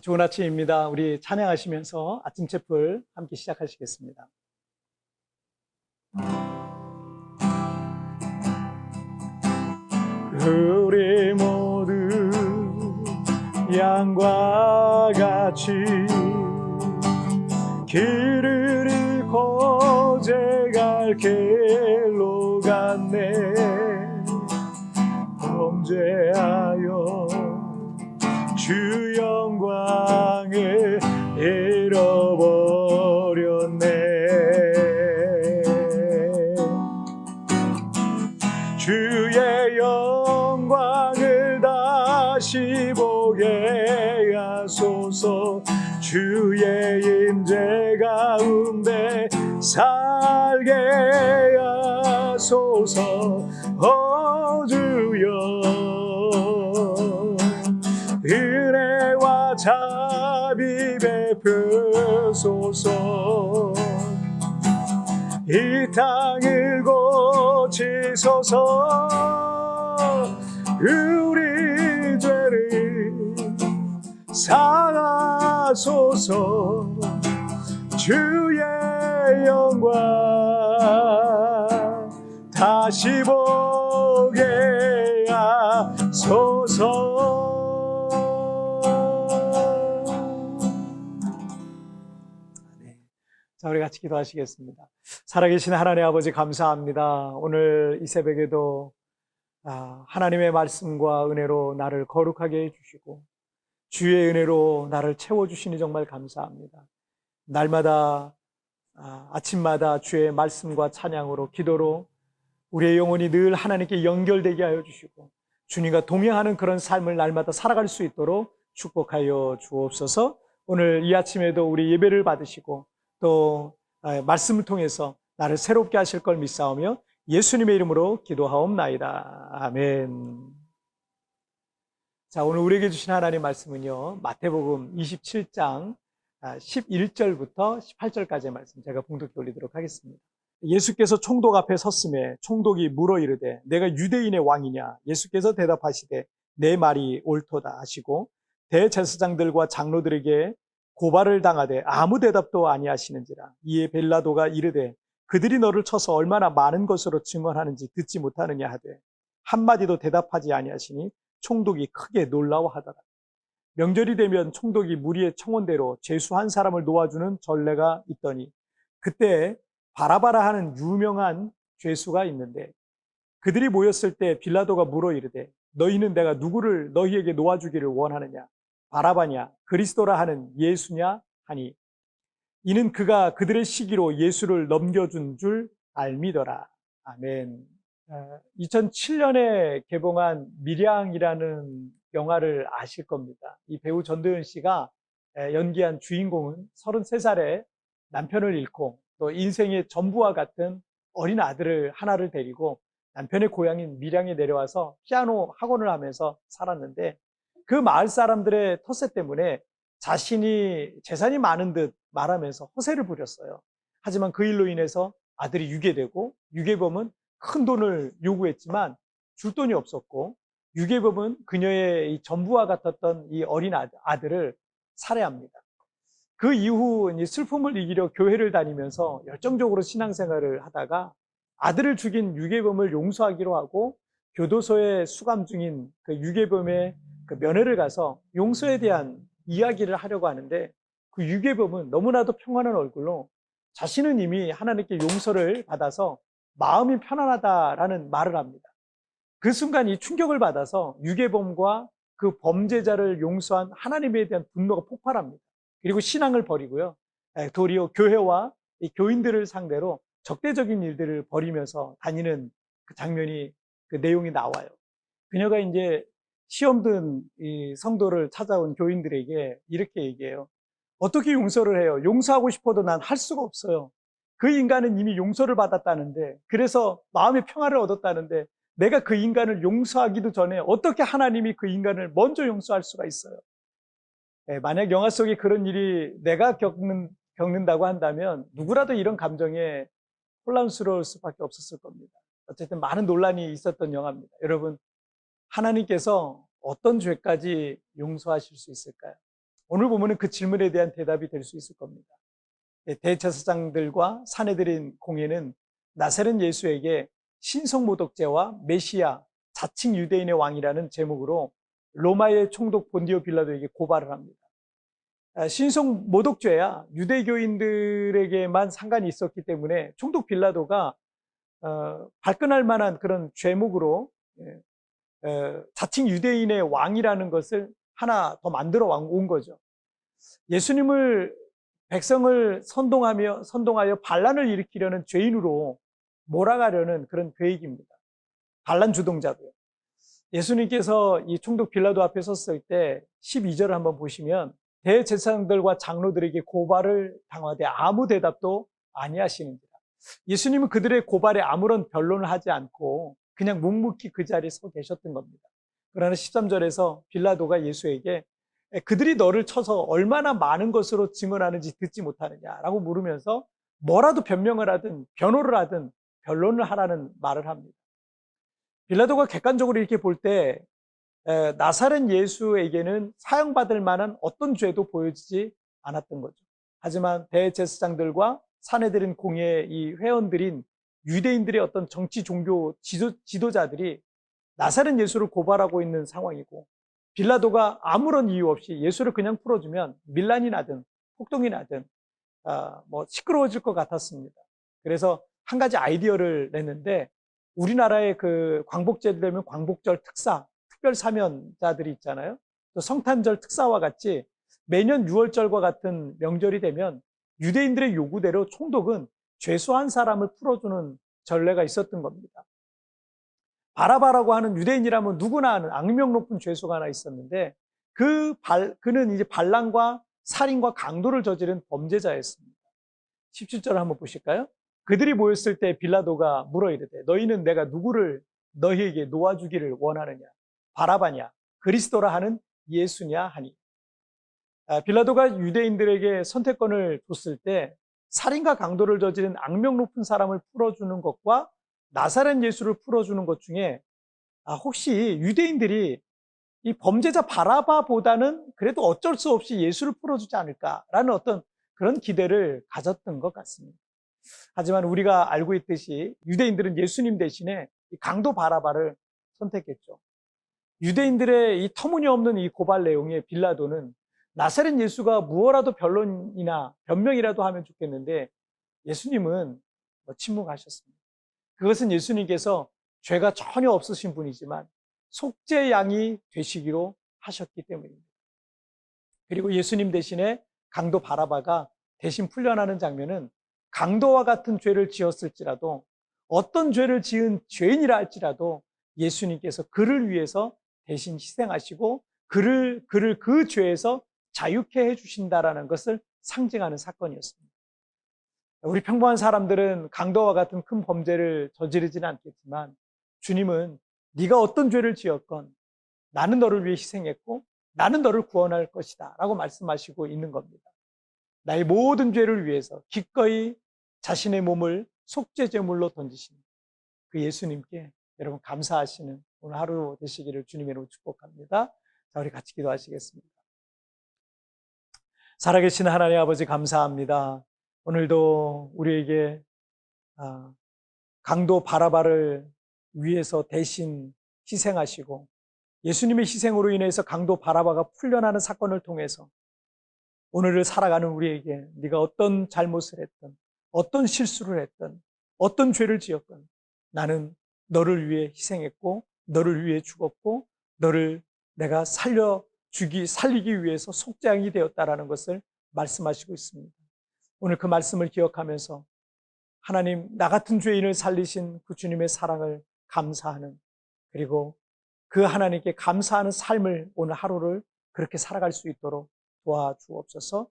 좋은 아침입니다. 우리 찬양하시면서 아침 채플 함께 시작하시겠습니다. 우리 모두 양과 같이 길을 잃고 제갈 길로 갔네. 범죄하여 주 영광을 잃어버렸네. 주의 영광을 다시 보게 하소서. 주의 임재 가운데 살게 하소서. 주여 은혜와 자비 베푸소서. 이 땅을 고치소서. 우리 죄를 사하소서. 주의 영광 다시 보게 하소서. 자, 우리 같이 기도하시겠습니다. 살아계신 하나님 아버지 감사합니다. 오늘 이 새벽에도 하나님의 말씀과 은혜로 나를 거룩하게 해주시고 주의 은혜로 나를 채워주시니 정말 감사합니다. 날마다 아침마다 주의 말씀과 찬양으로 기도로 우리의 영혼이 늘 하나님께 연결되게 하여 주시고 주님과 동행하는 그런 삶을 날마다 살아갈 수 있도록 축복하여 주옵소서. 오늘 이 아침에도 우리 예배를 받으시고 또 말씀을 통해서 나를 새롭게 하실 걸 믿사오며 예수님의 이름으로 기도하옵나이다. 아멘. 자, 오늘 우리에게 주신 하나님 말씀은요, 마태복음 27장 11절부터 18절까지의 말씀 제가 봉독해 올리도록 하겠습니다. 예수께서 총독 앞에 섰음에 총독이 물어 이르되 내가 유대인의 왕이냐? 예수께서 대답하시되 내 말이 옳도다 하시고 대제사장들과 장로들에게 고발을 당하되 아무 대답도 아니하시는지라. 이에 빌라도가 이르되 그들이 너를 쳐서 얼마나 많은 것으로 증언하는지 듣지 못하느냐 하되 한마디도 대답하지 아니하시니 총독이 크게 놀라워하더라. 명절이 되면 총독이 무리의 청원대로 죄수 한 사람을 놓아주는 전례가 있더니 그때 바라바라 하는 유명한 죄수가 있는데 그들이 모였을 때 빌라도가 물어 이르되 너희는 내가 누구를 너희에게 놓아주기를 원하느냐? 바라바냐? 그리스도라 하는 예수냐? 하니 이는 그가 그들의 시기로 예수를 넘겨준 줄 알미더라. 아멘. 2007년에 개봉한 밀양이라는 영화를 아실 겁니다. 이 배우 전도연 씨가 연기한 주인공은 33살에 남편을 잃고 또 인생의 전부와 같은 어린 아들을 하나를 데리고 남편의 고향인 밀양에 내려와서 피아노 학원을 하면서 살았는데 그 마을 사람들의 텃세 때문에 자신이 재산이 많은 듯 말하면서 허세를 부렸어요. 하지만 그 일로 인해서 아들이 유괴되고 유괴범은 큰 돈을 요구했지만 줄 돈이 없었고 유괴범은 그녀의 이 전부와 같았던 이 어린 아들을 살해합니다. 그 이후 슬픔을 이기려 교회를 다니면서 열정적으로 신앙생활을 하다가 아들을 죽인 유괴범을 용서하기로 하고 교도소에 수감 중인 그 유괴범의 그 면회를 가서 용서에 대한 이야기를 하려고 하는데 그 유괴범은 너무나도 평안한 얼굴로 자신은 이미 하나님께 용서를 받아서 마음이 편안하다라는 말을 합니다. 그 순간 이 충격을 받아서 유괴범과 그 범죄자를 용서한 하나님에 대한 분노가 폭발합니다. 그리고 신앙을 버리고요. 도리어 교회와 이 교인들을 상대로 적대적인 일들을 벌이면서 다니는 그 장면이 그 내용이 나와요. 그녀가 이제 시험 든 이 성도를 찾아온 교인들에게 이렇게 얘기해요. 어떻게 용서를 해요? 용서하고 싶어도 난 할 수가 없어요. 그 인간은 이미 용서를 받았다는데, 그래서 마음의 평화를 얻었다는데 내가 그 인간을 용서하기도 전에 어떻게 하나님이 그 인간을 먼저 용서할 수가 있어요? 만약 영화 속에 그런 일이 내가 겪는다고 한다면 누구라도 이런 감정에 혼란스러울 수밖에 없었을 겁니다. 어쨌든 많은 논란이 있었던 영화입니다. 여러분, 하나님께서 어떤 죄까지 용서하실 수 있을까요? 오늘 보면은 그 질문에 대한 대답이 될 수 있을 겁니다. 대제사장들과 사내들인 공예는 나사렛 예수에게 신성모독죄와 메시아, 자칭 유대인의 왕이라는 제목으로 로마의 총독 본디오 빌라도에게 고발을 합니다. 신성모독죄야 유대교인들에게만 상관이 있었기 때문에 총독 빌라도가 발끈할 만한 그런 죄목으로 자칭 유대인의 왕이라는 것을 하나 더 만들어 온 거죠. 예수님을 백성을 선동하여 반란을 일으키려는 죄인으로 몰아가려는 그런 계획입니다. 반란 주동자고요. 예수님께서 이 총독 빌라도 앞에 섰을 때 12절을 한번 보시면 대제사장들과 장로들에게 고발을 당하되 아무 대답도 아니하시는지라. 예수님은 그들의 고발에 아무런 변론을 하지 않고 그냥 묵묵히 그 자리에 서 계셨던 겁니다. 그러나 13절에서 빌라도가 예수에게 그들이 너를 쳐서 얼마나 많은 것으로 증언하는지 듣지 못하느냐라고 물으면서 뭐라도 변명을 하든 변호를 하든 변론을 하라는 말을 합니다. 빌라도가 객관적으로 이렇게 볼 때 나사렛 예수에게는 사형받을 만한 어떤 죄도 보여지지 않았던 거죠. 하지만 대제사장들과 사내들인 공예 이 회원들인 유대인들의 어떤 정치 종교 지도자들이 나사렛 예수를 고발하고 있는 상황이고 빌라도가 아무런 이유 없이 예수를 그냥 풀어주면 밀란이 나든 폭동이 나든 시끄러워질 것 같았습니다. 그래서 한 가지 아이디어를 냈는데 우리나라의 그 광복절 되면 광복절 특사, 특별 사면자들이 있잖아요. 또 성탄절 특사와 같이 매년 6월절과 같은 명절이 되면 유대인들의 요구대로 총독은 죄수한 사람을 풀어주는 전례가 있었던 겁니다. 바라바라고 하는 유대인이라면 누구나 아는 악명 높은 죄수가 하나 있었는데 그는 이제 반란과 살인과 강도를 저지른 범죄자였습니다. 17절을 한번 보실까요? 그들이 모였을 때 빌라도가 물어 이르되 너희는 내가 누구를 너희에게 놓아주기를 원하느냐? 바라바냐? 그리스도라 하는 예수냐? 하니. 빌라도가 유대인들에게 선택권을 줬을 때 살인과 강도를 저지른 악명 높은 사람을 풀어주는 것과 나사렛 예수를 풀어주는 것 중에 혹시 유대인들이 이 범죄자 바라바보다는 그래도 어쩔 수 없이 예수를 풀어주지 않을까라는 어떤 그런 기대를 가졌던 것 같습니다. 하지만 우리가 알고 있듯이 유대인들은 예수님 대신에 강도 바라바를 선택했죠. 유대인들의 이 터무니없는 이 고발 내용에 빌라도는 나사렛 예수가 무엇라도 변론이나 변명이라도 하면 좋겠는데 예수님은 침묵하셨습니다. 그것은 예수님께서 죄가 전혀 없으신 분이지만 속죄양이 되시기로 하셨기 때문입니다. 그리고 예수님 대신에 강도 바라바가 대신 풀려나는 장면은 강도와 같은 죄를 지었을지라도 어떤 죄를 지은 죄인이라 할지라도 예수님께서 그를 위해서 대신 희생하시고 그를 그 죄에서 자유케 해주신다라는 것을 상징하는 사건이었습니다. 우리 평범한 사람들은 강도와 같은 큰 범죄를 저지르지는 않겠지만 주님은 네가 어떤 죄를 지었건 나는 너를 위해 희생했고 나는 너를 구원할 것이다 라고 말씀하시고 있는 겁니다. 나의 모든 죄를 위해서 기꺼이 자신의 몸을 속죄제물로 던지신 그 예수님께 여러분 감사하시는 오늘 하루 되시기를 주님의 이름으로 축복합니다. 자, 우리 같이 기도하시겠습니다. 살아계신 하나님 아버지 감사합니다. 오늘도 우리에게 강도 바라바를 위해서 대신 희생하시고 예수님의 희생으로 인해서 강도 바라바가 풀려나는 사건을 통해서 오늘을 살아가는 우리에게 네가 어떤 잘못을 했든 어떤 실수를 했든 어떤 죄를 지었건 나는 너를 위해 희생했고 너를 위해 죽었고 너를 내가 살리기 위해서 속죄양이 되었다라는 것을 말씀하시고 있습니다. 오늘 그 말씀을 기억하면서 하나님 나 같은 죄인을 살리신 그 주님의 사랑을 감사하는 그리고 그 하나님께 감사하는 삶을 오늘 하루를 그렇게 살아갈 수 있도록 도와주옵소서.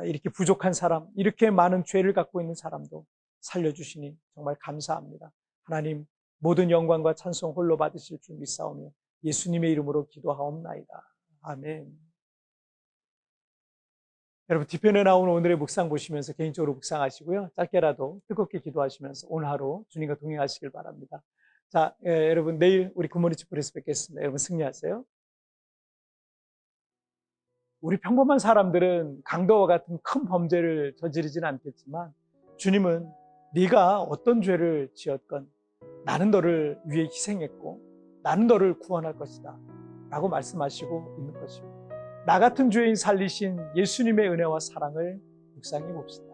이렇게 부족한 사람, 이렇게 많은 죄를 갖고 있는 사람도 살려주시니 정말 감사합니다. 하나님 모든 영광과 찬송 홀로 받으실 줄 믿사오며 예수님의 이름으로 기도하옵나이다. 아멘. 여러분 뒤편에 나오는 오늘의 묵상 보시면서 개인적으로 묵상하시고요. 짧게라도 뜨겁게 기도하시면서 오늘 하루 주님과 동행하시길 바랍니다. 자, 여러분 내일 우리 굿모닝 집회에서 뵙겠습니다. 여러분 승리하세요. 우리 평범한 사람들은 강도와 같은 큰 범죄를 저지르지는 않겠지만 주님은 네가 어떤 죄를 지었건 나는 너를 위해 희생했고 나는 너를 구원할 것이다 라고 말씀하시고 있는 것입니다. 나 같은 죄인 살리신 예수님의 은혜와 사랑을 묵상해 봅시다.